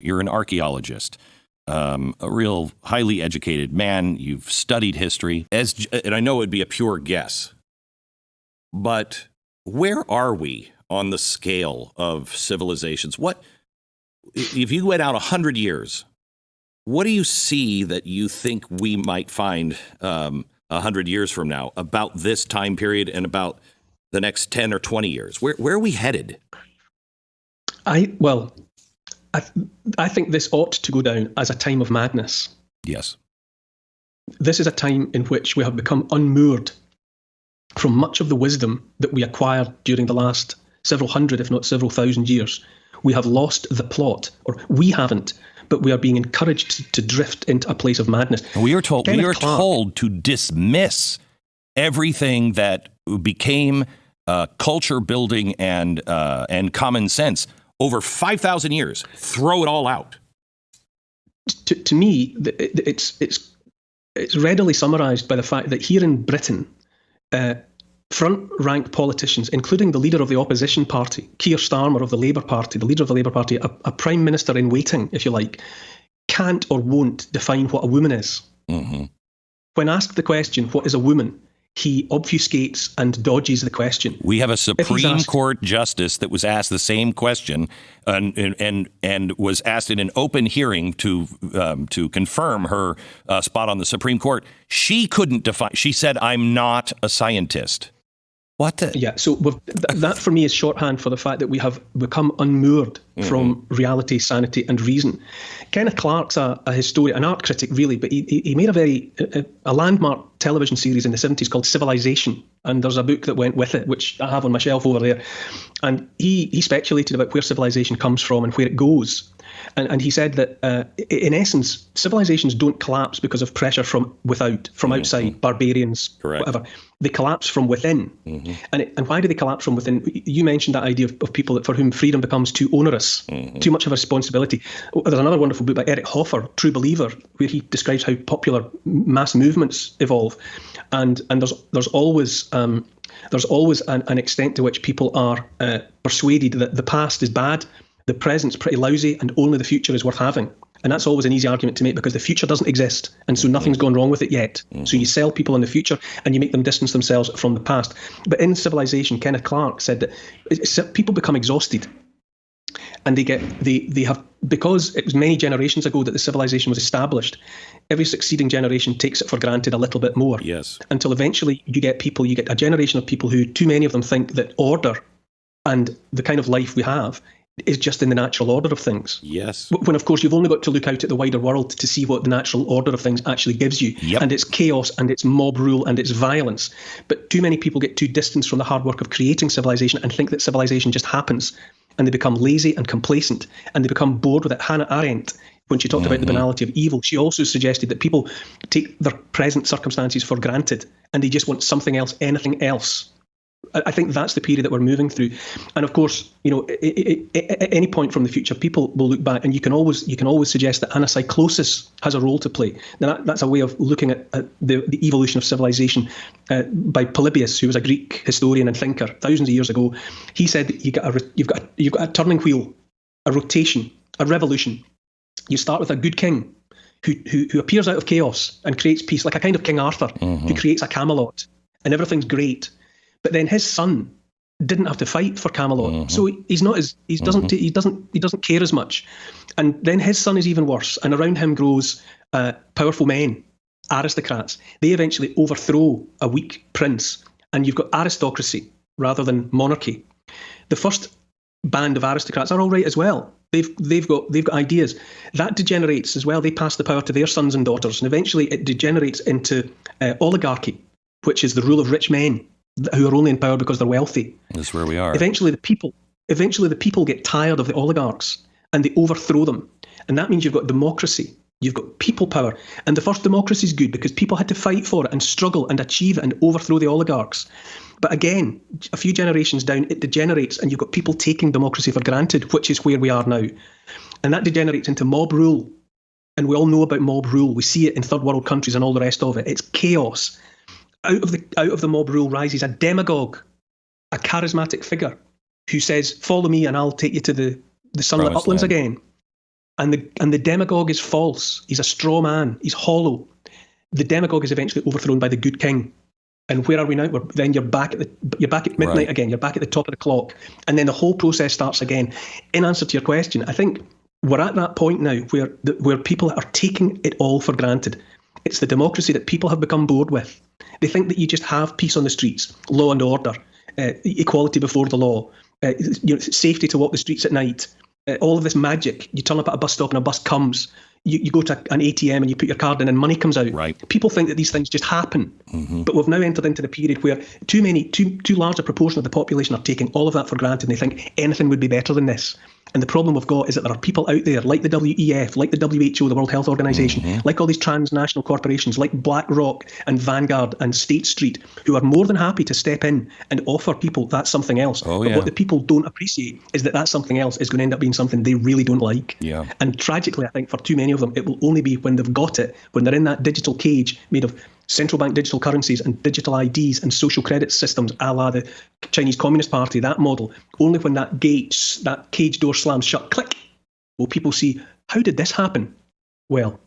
You're an archaeologist, a real highly educated man. You've studied history, and I know it would be a pure guess, but where are we on the scale of civilizations? What if you went out 100 years? What do you see that you think we might find 100 years from now about this time period and about the next 10 or 20 years? Where are we headed? I think this ought to go down as a time of madness. Yes. This is a time in which we have become unmoored from much of the wisdom that we acquired during the last several hundred, if not several thousand years. We have lost the plot, or we haven't, but we are being encouraged to drift into a place of madness. We are told to dismiss everything that became culture building and common sense over 5,000 years. Throw it all out. To me, it's readily summarised by the fact that here in Britain, front-rank politicians, including the leader of the opposition party, Keir Starmer of the Labour Party, the leader of the Labour Party, a prime minister in waiting, if you like, can't or won't define what a woman is. Mm-hmm. When asked the question, what is a woman, he obfuscates and dodges the question. We have a Supreme Court justice that was asked the same question and was asked in an open hearing to confirm her spot on the Supreme Court. She couldn't define. She said, "I'm not a scientist." What the? Yeah, so that for me is shorthand for the fact that we have become unmoored from reality, sanity, and reason. Kenneth Clarke's a historian, an art critic, really, but he made a landmark television series in the 70s called Civilization, and there's a book that went with it, which I have on my shelf over there. And he speculated about where civilization comes from and where it goes. And he said that, in essence, civilizations don't collapse because of pressure from without, from outside, barbarians, correct, whatever. They collapse from within. Mm-hmm. And why do they collapse from within? You mentioned that idea of people for whom freedom becomes too onerous, too much of a responsibility. There's another wonderful book by Eric Hoffer, True Believer, where he describes how popular mass movements evolve. And there's always an extent to which people are persuaded that the past is bad, the present's pretty lousy, and only the future is worth having. And that's always an easy argument to make because the future doesn't exist. And so nothing's gone wrong with it yet. So you sell people on the future and you make them distance themselves from the past. But in Civilization, Kenneth Clarke said that people become exhausted. And they have, because it was many generations ago that the civilization was established, every succeeding generation takes it for granted a little bit more. Yes. Until eventually you get a generation of people who, too many of them think that order and the kind of life we have is just in the natural order of things. Yes. When, of course, you've only got to look out at the wider world to see what the natural order of things actually gives you. Yep. And it's chaos and it's mob rule and it's violence. But too many people get too distanced from the hard work of creating civilization and think that civilization just happens. And they become lazy and complacent and they become bored with it. Hannah Arendt, when she talked about the banality of evil, she also suggested that people take their present circumstances for granted and they just want something else, anything else. I think that's the period that we're moving through. And of course, at any point from the future, people will look back and you can always suggest that anacyclosis has a role to play. Now that's a way of looking at the evolution of civilization by Polybius, who was a Greek historian and thinker thousands of years ago. He said that you've got a turning wheel, a rotation, a revolution. You start with a good king who appears out of chaos and creates peace, like a kind of King Arthur, who creates a Camelot, and everything's great. But then his son didn't have to fight for Camelot, so he doesn't care as much. And then his son is even worse, and around him grows powerful men, aristocrats. They eventually overthrow a weak prince, and you've got aristocracy rather than monarchy. The first band of aristocrats are all right as well. They've got ideas. That degenerates as well. They pass the power to their sons and daughters, and eventually it degenerates into oligarchy, which is the rule of rich men who are only in power because they're wealthy. That's where we are. Eventually the people get tired of the oligarchs and they overthrow them. And that means you've got democracy. You've got people power. And the first democracy is good because people had to fight for it and struggle and achieve it and overthrow the oligarchs. But again, a few generations down, it degenerates and you've got people taking democracy for granted, which is where we are now. And that degenerates into mob rule. And we all know about mob rule. We see it in third world countries and all the rest of it. It's chaos. Out of the mob rule rises a demagogue, a charismatic figure who says, follow me and I'll take you to the sunlit uplands again. And the demagogue is false. He's a straw man. He's hollow. The demagogue is eventually overthrown by the good king. And where are we now? Then you're back at midnight Right. again. You're back at the top of the clock, and then the whole process starts again. In answer to your question, I think we're at that point now where people are taking it all for granted. It's the democracy that people have become bored with. They think that you just have peace on the streets, law and order, equality before the law, safety to walk the streets at night. All of this magic. You turn up at a bus stop and a bus comes. You go to an ATM and you put your card in and money comes out. Right. People think that these things just happen. But we've now entered into the period where too large a proportion of the population are taking all of that for granted, and they think anything would be better than this. And the problem we've got is that there are people out there like the WEF, like the WHO, the World Health Organization, like all these transnational corporations, like BlackRock and Vanguard and State Street, who are more than happy to step in and offer people that something else. Oh, but yeah. what the people don't appreciate is that something else is going to end up being something they really don't like. Yeah. And tragically, I think for too many of them, it will only be when they've got it, when they're in that digital cage made of central bank digital currencies and digital IDs and social credit systems a la the Chinese Communist Party, that model, only when that cage door slams shut, click, will people see, how did this happen? Well,